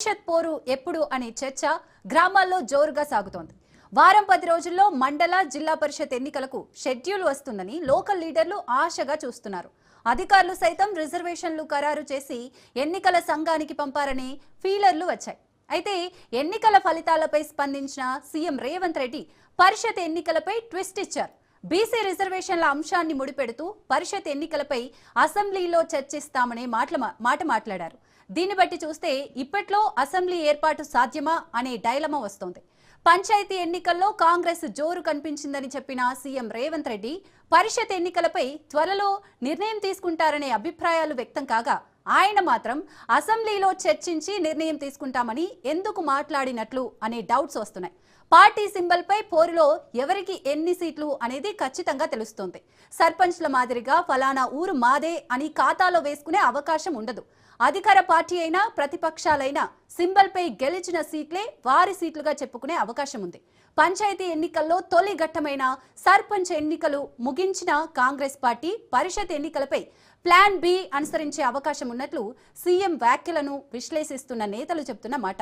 భవిష్యత్ పోరు ఎప్పుడు అనే చర్చ గ్రామాల్లో జోరుగా సాగుతోంది. వారం 10 రోజుల్లో మండల జిల్లా పరిషత్ ఎన్నికలకు షెడ్యూల్ వస్తుందని లోకల్ లీడర్లు ఆశగా చూస్తున్నారు. అధికారులు సైతం రిజర్వేషన్లు ఖరారు చేసి ఎన్నికల సంఘానికి పంపారని ఫీలర్లు వచ్చాయి. అయితే ఎన్నికల ఫలితాలపై స్పందించిన సీఎం రేవంత్ రెడ్డి పరిషత్ ఎన్నికలపై ట్విస్ట్ ఇచ్చారు. బీసీ రిజర్వేషన్ల అంశాన్ని ముడిపెడుతూ పరిషత్ ఎన్నికలపై అసెంబ్లీలో చర్చిస్తామనే మాట మాట్లాడారు. దీన్ని బట్టి చూస్తే ఇప్పట్లో అసెంబ్లీ ఏర్పాటు సాధ్యమా అనే డైలమా వస్తోంది. పంచాయతీ ఎన్నికల్లో కాంగ్రెస్ జోరు కనిపించిందని చెప్పిన సీఎం రేవంత్ రెడ్డి పరిషత్ ఎన్నికలపై త్వరలో నిర్ణయం తీసుకుంటారనే అభిప్రాయాలు వ్యక్తం కాగా, ఆయన మాత్రం అసెంబ్లీలో చర్చించి నిర్ణయం తీసుకుంటామని ఎందుకు మాట్లాడినట్లు అనే డౌట్స్ వస్తున్నాయి. పార్టీ సింబల్ పై పోరులో ఎవరికి ఎన్ని సీట్లు అనేది ఖచ్చితంగా తెలుస్తోంది. సర్పంచ్ల మాదిరిగా ఫలానా ఊరు మాదే అని ఖాతాలో వేసుకునే అవకాశం ఉండదు. అధికార పార్టీ అయినా ప్రతిపక్షాలైనా సింబల్ పై గెలిచిన సీట్లే వారి సీట్లుగా చెప్పుకునే అవకాశం ఉంది. పంచాయతీ ఎన్నికల్లో తొలి ఘట్టమైన సర్పంచ్ ఎన్నికలు ముగించిన కాంగ్రెస్ పార్టీ పరిషత్ ఎన్నికలపై ప్లాన్ బి అనుసరించే అవకాశం ఉన్నట్లు సీఎం వ్యాఖ్యలను విశ్లేషిస్తున్న నేతలు చెబుతున్న మాట.